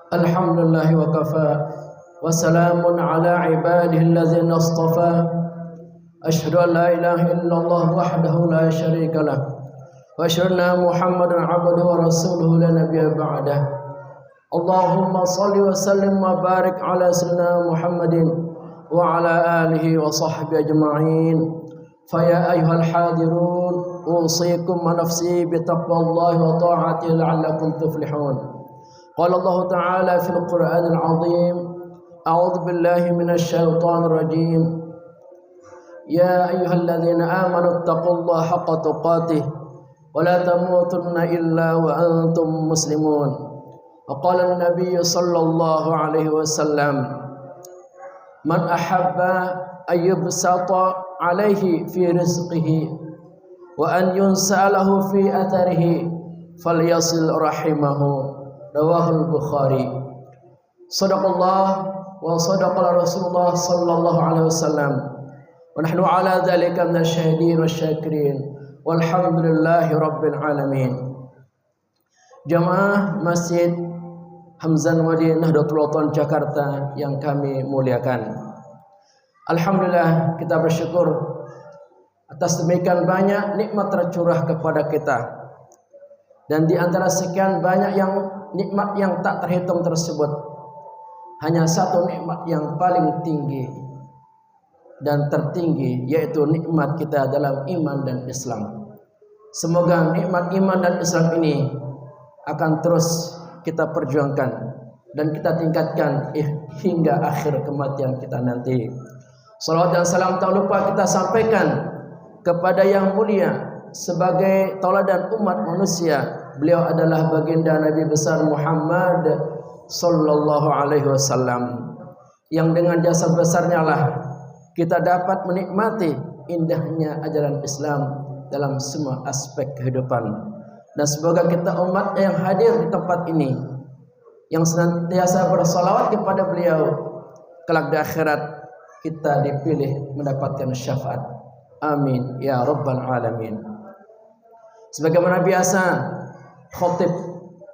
Alhamdulillah wa kafa wa salamun ala ibadihi allazina istafa. Asyhadu an la ilaha illallah wahdahu la syarika lah wa asyhadu anna Muhammadan abduhu wa rasuluhu la nabiyya ba'dah. Allahumma shalli wa sallim wa barik ala sayyidina Muhammadin wa ala alihi wa sahbihi ajma'in. Fa ya ayyuhal hadirun usikum wa nafsi bi taqwallahi wa ta'atihi la'allakum tuflihun. قال الله تعالى في القرآن العظيم أعوذ بالله من الشيطان الرجيم يا أيها الذين آمنوا اتقوا الله حق تقاته ولا تموتن إلا وأنتم مسلمون. وقال النبي صلى الله عليه وسلم من أحب أن يبسط عليه في رزقه وأن ينسى له في أثره فليصل رحمه. Rawahul Bukhari. Sadaqallah wa sadaqala Rasulullah sallallahu alaihi wasallam. Wa nahnu ala dzalika minasyahidin wasyakirin. Walhamdulillahi rabbil alamin. Jamaah Masjid Hamzan Wadi Nahdlatul Ulama Jakarta yang kami muliakan. Alhamdulillah, kita bersyukur atas demikian banyak nikmat tercurah kepada kita. Dan di antara sekian banyak nikmat yang tak terhitung tersebut, hanya satu nikmat yang paling tinggi dan tertinggi, yaitu nikmat kita dalam iman dan Islam. Semoga nikmat iman dan Islam ini akan terus kita perjuangkan dan kita tingkatkan hingga akhir kematian kita nanti. Salawat dan salam tak lupa kita sampaikan kepada yang mulia sebagai tauladan umat manusia. Beliau adalah baginda Nabi besar Muhammad sallallahu alaihi wasallam, yang dengan jasa besarnya lah kita dapat menikmati indahnya ajaran Islam dalam semua aspek kehidupan. Dan semoga kita umat yang hadir di tempat ini yang senantiasa bersalawat kepada beliau, kelak di akhirat kita dipilih mendapatkan syafaat. Amin ya rabbal alamin. Sebagaimana biasa, khatib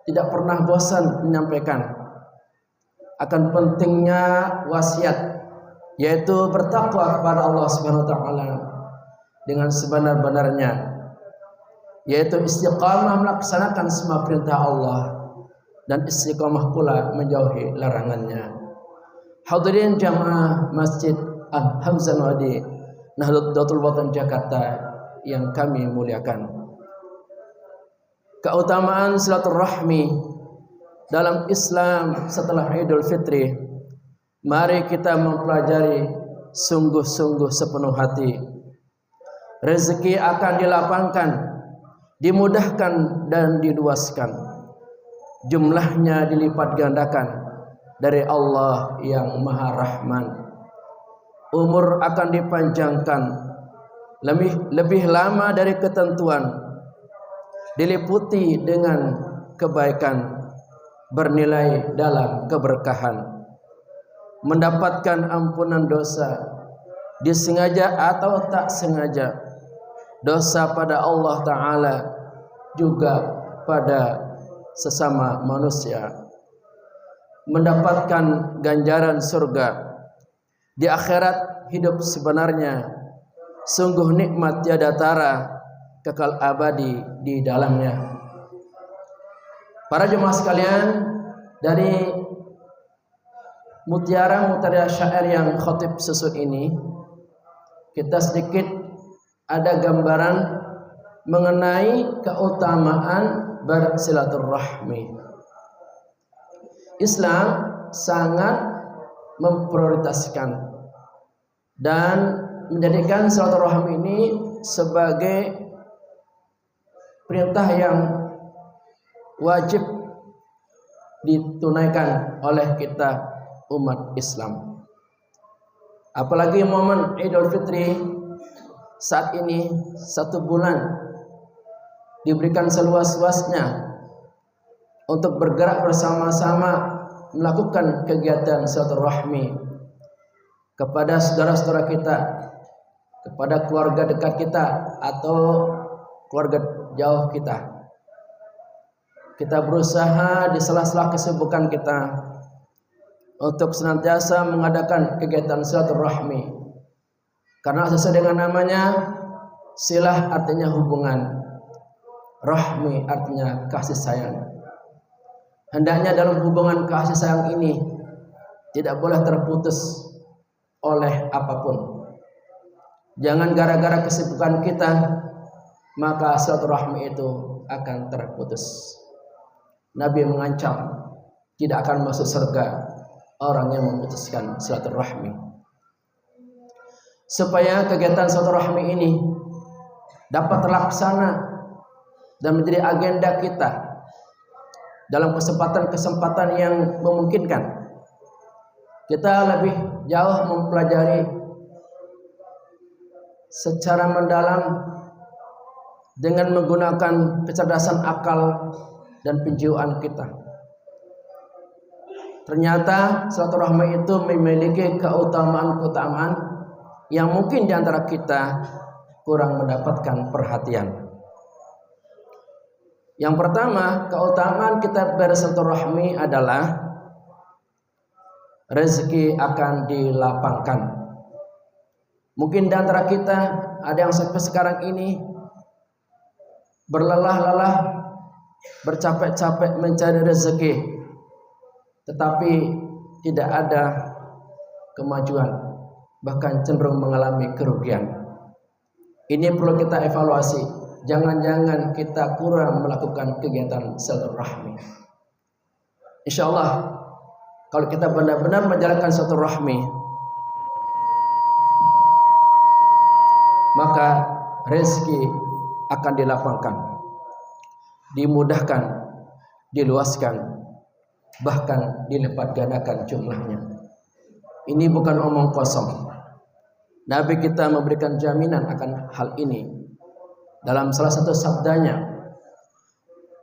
tidak pernah bosan menyampaikan akan pentingnya wasiat, yaitu bertakwa kepada Allah Subhanahu wa taala dengan sebenar-benarnya, yaitu istiqamah melaksanakan semua perintah Allah dan istiqamah pula menjauhi larangannya. Hadirin jamaah Masjid Hamzan Wadi Nahdlatul Ulama Jakarta yang kami muliakan. Keutamaan silaturahmi dalam Islam setelah Idul Fitri, mari kita mempelajari sungguh-sungguh sepenuh hati. Rezeki akan dilapangkan, dimudahkan dan diluaskan. Jumlahnya dilipat gandakan dari Allah yang Maha Rahman. Umur akan dipanjangkan lebih lama dari ketentuan, diliputi dengan kebaikan, bernilai dalam keberkahan, mendapatkan ampunan dosa, disengaja atau tak sengaja, dosa pada Allah Ta'ala juga pada sesama manusia, mendapatkan ganjaran surga. Di akhirat hidup sebenarnya sungguh nikmat tiada tara, kekal abadi di dalamnya. Para jemaah sekalian, dari mutiara syair yang khatib susun ini, kita sedikit ada gambaran mengenai keutamaan bersilaturahmi. Islam sangat memprioritaskan dan menjadikan silaturahmi ini sebagai perintah yang wajib ditunaikan oleh kita umat Islam. Apalagi momen Idul Fitri saat ini, 1 bulan diberikan seluas-luasnya untuk bergerak bersama-sama melakukan kegiatan silaturahmi kepada saudara-saudara kita, kepada keluarga dekat kita atau keluarga jauh kita. kita berusaha di sela-sela kesibukan kita untuk senantiasa mengadakan kegiatan silaturahmi. Karena sesuai dengan namanya, silah artinya hubungan, rahmi artinya kasih sayang. Hendaknya dalam hubungan kasih sayang ini tidak boleh terputus oleh apapun. Jangan gara-gara kesibukan kita maka silaturahmi itu akan terputus. Nabi mengancam tidak akan masuk surga orang yang memutuskan silaturahmi. Supaya kegiatan silaturahmi ini dapat terlaksana dan menjadi agenda kita dalam kesempatan-kesempatan yang memungkinkan, kita lebih jauh mempelajari secara mendalam dengan menggunakan kecerdasan akal dan penjiwaan kita. Ternyata silaturahmi itu memiliki keutamaan-keutamaan yang mungkin di antara kita kurang mendapatkan perhatian. Yang pertama, keutamaan kita bersilaturahmi adalah rezeki akan dilapangkan. Mungkin di antara kita ada yang sampai sekarang ini berlelah-lelah, bercapek-capek mencari rezeki, tetapi tidak ada kemajuan, bahkan cenderung mengalami kerugian. Ini perlu kita evaluasi. Jangan-jangan kita kurang melakukan kegiatan silaturahmi. Insyaallah kalau kita benar-benar menjalankan silaturahmi, maka rezeki akan dilapangkan, dimudahkan, diluaskan, bahkan dilipat gandakan jumlahnya. Ini bukan omong kosong. Nabi kita memberikan jaminan akan hal ini dalam salah satu sabdanya.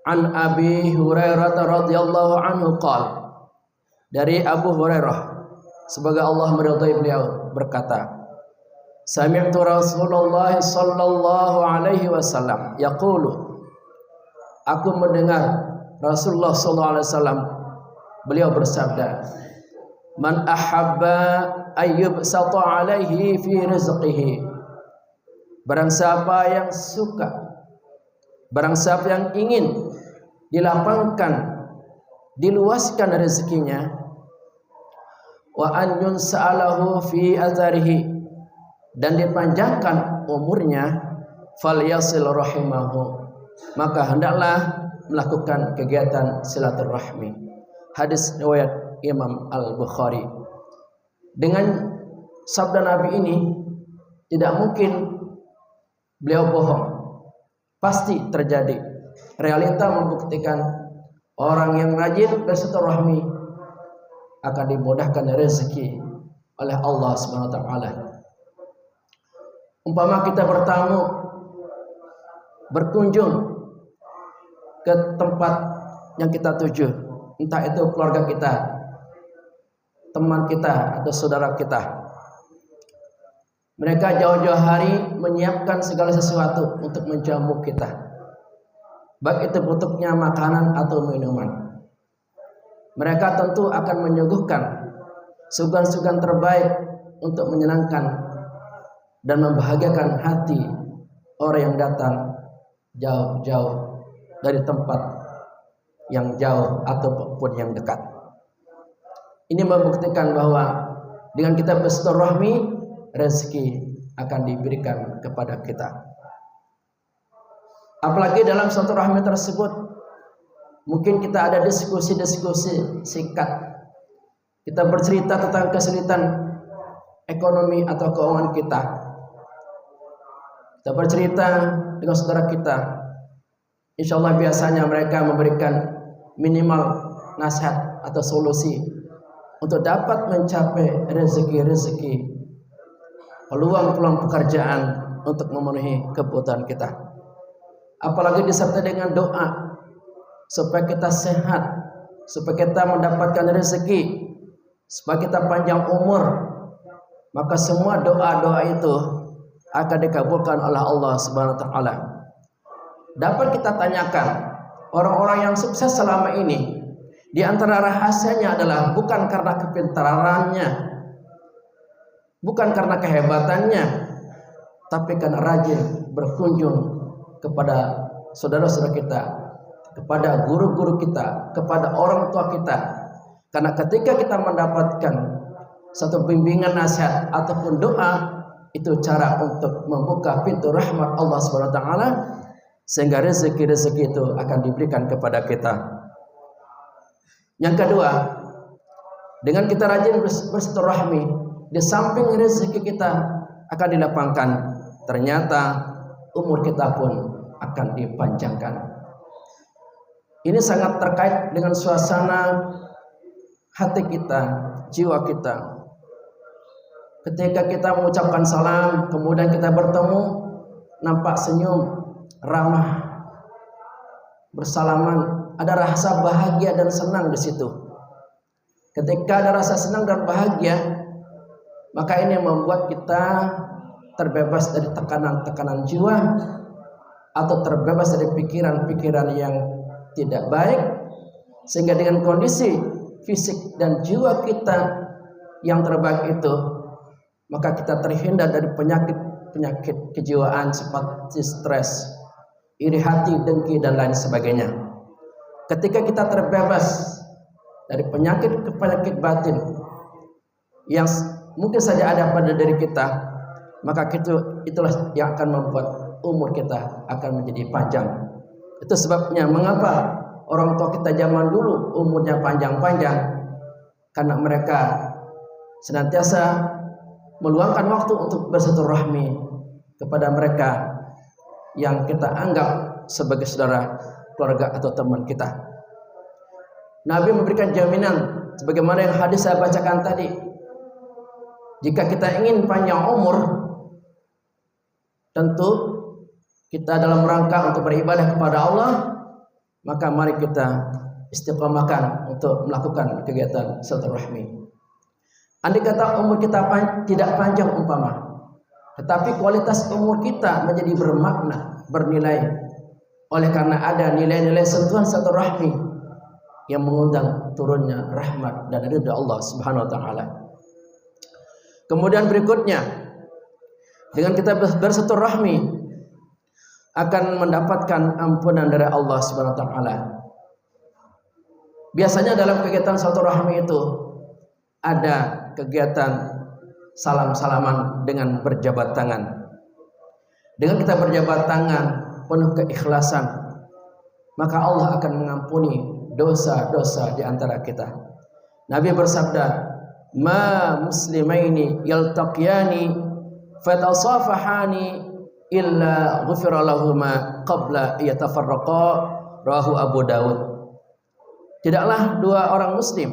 An Abi Hurairah radhiyallahu anhu qala, dari Abu Hurairah semoga Allah meridhai beliau berkata, sami'tu Rasulullah sallallahu alaihi wasallam yaqulu, aku mendengar Rasulullah sallallahu alaihi wasallam beliau bersabda, man ahabba ayyub sata alaihi fi rizqihi, barang siapa yang suka, barang siapa yang ingin dilapangkan, diluaskan rezekinya, wa an yunsa'alahu fi atharihi, dan dipanjangkan umurnya, falyasil rahimahu, maka hendaklah melakukan kegiatan silaturahmi. Hadis riwayat Imam Al-Bukhari. Dengan sabda Nabi ini tidak mungkin beliau bohong, pasti terjadi. Realita membuktikan orang yang rajin bersilaturahmi akan dimudahkan rezeki oleh Allah Subhanahu wa taala. Umpama kita bertamu, berkunjung ke tempat yang kita tuju, entah itu keluarga kita, teman kita, atau saudara kita. Mereka jauh-jauh hari menyiapkan segala sesuatu untuk menjamu kita, baik itu bentuknya makanan atau minuman. Mereka tentu akan menyuguhkan suguhan-suguhan terbaik untuk menyenangkan dan membahagiakan hati orang yang datang jauh-jauh dari tempat yang jauh ataupun yang dekat. Ini membuktikan bahwa dengan kita bersilaturahmi, rezeki akan diberikan kepada kita. Apalagi dalam silaturahmi tersebut mungkin kita ada diskusi-diskusi singkat. Kita bercerita tentang kesulitan ekonomi atau keuangan kita. Kita bercerita dengan saudara kita. Insya Allah biasanya mereka memberikan minimal nasihat atau solusi untuk dapat mencapai rezeki-rezeki, peluang-peluang pekerjaan untuk memenuhi kebutuhan kita. Apalagi disertai dengan doa supaya kita sehat, supaya kita mendapatkan rezeki, supaya kita panjang umur. Maka semua doa-doa itu akan dikabulkan oleh Allah Subhanahu wa taala. Dapat kita tanyakan, orang-orang yang sukses selama ini, di antara rahasianya adalah bukan karena kepintarannya, bukan karena kehebatannya, tapi karena rajin berkunjung kepada saudara-saudara kita, kepada guru-guru kita, kepada orang tua kita. Karena ketika kita mendapatkan satu bimbingan nasihat ataupun doa, itu cara untuk membuka pintu rahmat Allah Subhanahu wa taala, sehingga rezeki-rezeki itu akan diberikan kepada kita. Yang kedua, dengan kita rajin bersilaturahmi, di samping rezeki kita akan dilapangkan, ternyata umur kita pun akan dipanjangkan. Ini sangat terkait dengan suasana hati kita, jiwa kita. Ketika kita mengucapkan salam, kemudian kita bertemu, nampak senyum, ramah, bersalaman, ada rasa bahagia dan senang di situ. Ketika ada rasa senang dan bahagia, maka ini membuat kita terbebas dari tekanan-tekanan jiwa, atau terbebas dari pikiran-pikiran yang tidak baik, sehingga dengan kondisi fisik dan jiwa kita yang terbaik itu, maka kita terhindar dari penyakit kejiwaan seperti stres, iri hati, dengki, dan lain sebagainya. Ketika kita terbebas dari penyakit batin yang mungkin saja ada pada diri kita, maka itulah yang akan membuat umur kita akan menjadi panjang. Itu sebabnya mengapa orang tua kita zaman dulu umurnya panjang-panjang, karena mereka senantiasa meluangkan waktu untuk bersilaturahmi kepada mereka yang kita anggap sebagai saudara, keluarga, atau teman kita. Nabi memberikan jaminan sebagaimana yang hadis saya bacakan tadi. Jika kita ingin panjang umur, tentu kita dalam rangka untuk beribadah kepada Allah, maka mari kita istiqomahkan untuk melakukan kegiatan silaturahmi. Andai kata umur kita tidak panjang umpama, tetapi kualitas umur kita menjadi bermakna, bernilai, oleh karena ada nilai-nilai sentuhan silaturahmi yang mengundang turunnya rahmat dan ridha Allah Subhanahu wa taala. Kemudian berikutnya, dengan kita bersilaturahmi akan mendapatkan ampunan dari Allah Subhanahu wa taala. Biasanya dalam kegiatan silaturahmi itu ada kegiatan salam-salaman dengan berjabat tangan. Dengan kita berjabat tangan penuh keikhlasan, maka Allah akan mengampuni dosa-dosa di antara kita. Nabi bersabda, "Ma muslimaini yaltaqiyani fatasafahani illa ghufira lahuma qabla yatafarraqa." Rawahu Abu Daud. Tidaklah dua orang muslim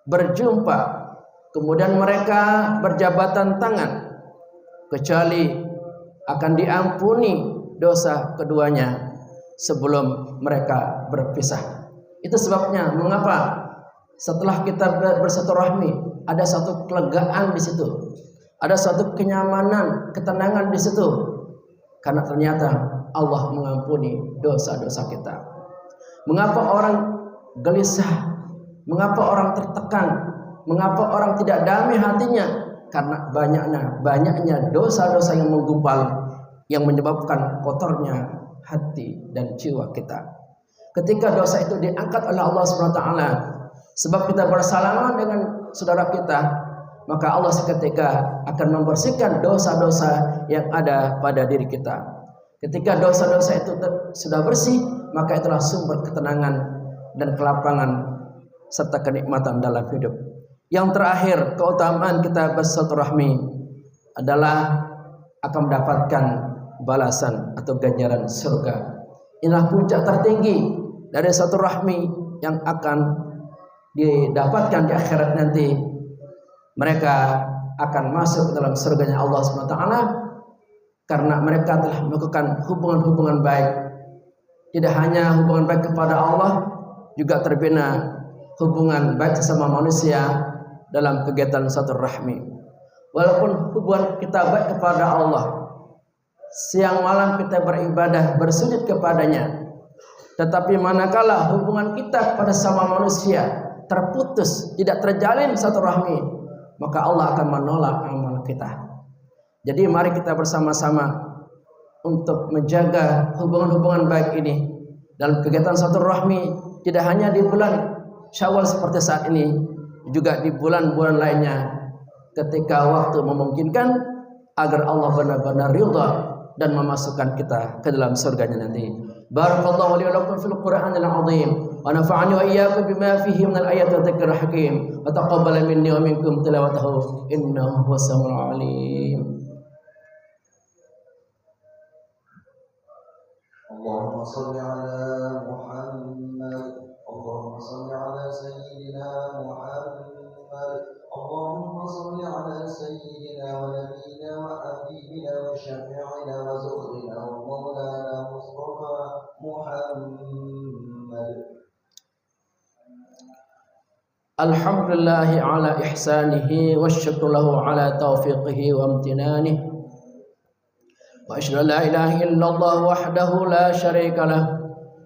berjumpa kemudian mereka berjabatan tangan kecuali akan diampuni dosa keduanya sebelum mereka berpisah. Itu sebabnya mengapa setelah kita bersilaturahmi ada satu kelegaan di situ, ada suatu kenyamanan, ketenangan di situ, karena ternyata Allah mengampuni dosa-dosa kita. Mengapa orang gelisah? Mengapa orang tertekan? Mengapa orang tidak damai hatinya? Karena banyaknya dosa-dosa yang menggumpal, yang menyebabkan kotornya hati dan jiwa kita. Ketika dosa itu diangkat oleh Allah Subhanahu wa taala, sebab kita bersalaman dengan saudara kita, maka Allah seketika akan membersihkan dosa-dosa yang ada pada diri kita. Ketika dosa-dosa itu sudah bersih, maka itulah sumber ketenangan dan kelapangan serta kenikmatan dalam hidup. Yang terakhir, keutamaan kita bersilaturahmi adalah akan mendapatkan balasan atau ganjaran surga. Inilah puncak tertinggi dari silaturahmi yang akan didapatkan di akhirat nanti. Mereka akan masuk ke dalam surganya Allah SWT karena mereka telah melakukan hubungan-hubungan baik. Tidak hanya hubungan baik kepada Allah, juga terbina hubungan baik sesama manusia dalam kegiatan silaturahmi. Walaupun hubungan kita baik kepada Allah, siang malam kita beribadah, bersujud kepadanya, Tetapi manakala hubungan kita pada sama manusia terputus, tidak terjalin satu rahmi, maka Allah akan menolak amal kita. Jadi mari kita bersama-sama untuk menjaga hubungan-hubungan baik ini dalam kegiatan satu rahmi, tidak hanya di bulan Syawal seperti saat ini, juga di bulan-bulan lainnya ketika waktu memungkinkan, agar Allah benar-benar ridha dan memasukkan kita ke dalam surganya nanti. Barakallahu li wa lakum fil Qur'anil azim wa nafa'ani wa iyyakum bima fihi minal ayati wa dzikril hakim wa taqabbal minni wa minkum tilawatahu innahu huwas samiul alim. اللهم صل على محمد اللهم صل على سيدنا محمد اللهم صل على سيدنا ونبينا وحبيبنا وشفيعنا وزهرنا ومولانا مصطفى محمد. Alhamdulillah ala ihsanihi wa syukru lahu ala taufiqihi wa amtinanihi. وأشهد أن لا إله إلا الله وحده لا شريك له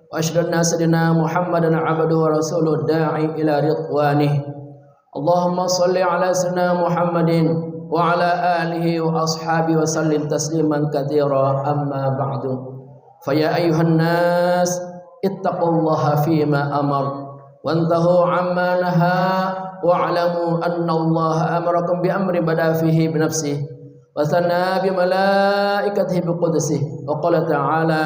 وأشهد أن سيدنا محمدا عبده ورسوله الداعي إلى رضوانه. اللهم صل على سيدنا محمد وعلى آله وأصحابه وسلم تسليما كثيرا. أما بعد فيا أيها الناس اتقوا الله فيما أمر وانتهوا عما نهى واعلموا أن الله أمركم بأمر بدأ فيه بنفسه وثنى بملائكته بقدسه وقال تعالى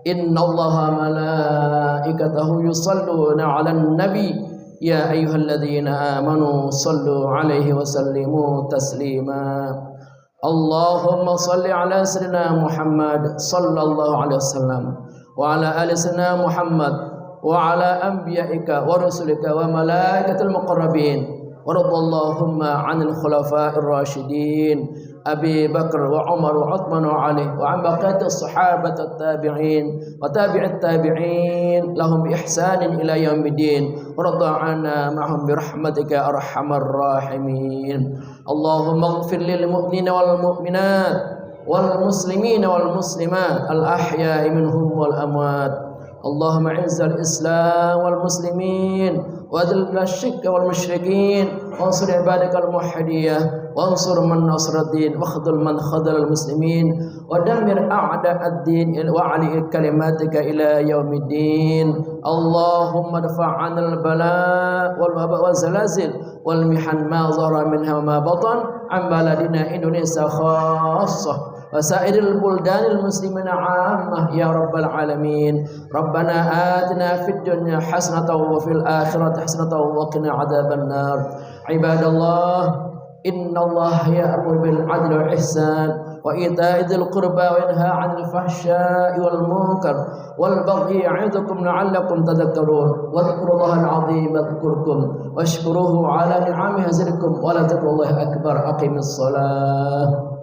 إن الله ملائكته يصلون على النبي يا أيها الذين آمنوا صلوا عليه وسلموا تسليما. اللهم صل على سيدنا محمد صلى الله عليه وسلم وعلى آل سيدنا محمد وعلى أنبيائك ورسلك وملائكة المقربين ورضى اللهم عن الخلفاء الراشدين أبي بكر وعمر وعثمان وعلي وعن بقية الصحابة التابعين وتابع التابعين لهم بإحسان إلى يوم الدين ورضى عنا معهم برحمتك أرحم الراحمين. اللهم اغفر للمؤمنين والمؤمنات والمسلمين والمسلمات الأحياء منهم والأموات. اللهم اعز الإسلام والمسلمين وأذل الشرك والمشركين وانصر عبادك الموحدين وانصر من نصر الدين واخذل من خذل المسلمين ودمر أعداء الدين وعلي كلماتك إلى يوم الدين. اللهم ادفع عنا البلاء والوباء والزلازل والمحن ما ظهر منها وما بطن عن بلدنا إندونيسيا خاصة وسائر البلدان المسلمين عامة يا رب العالمين. ربنا آتنا في الدنيا حسنة وفي الآخرة حسنة وقنا عذاب النار. عباد الله إن الله يأمر بالعدل والإحسان وإيتاء ذي القربى وينهى عن الفحشاء والمنكر والبغي يعظكم لعلكم تذكرون. واذكروا الله العظيم يذكركم واشكروه على نعمه يزدكم ولذكر الله أكبر. أقم الصلاة.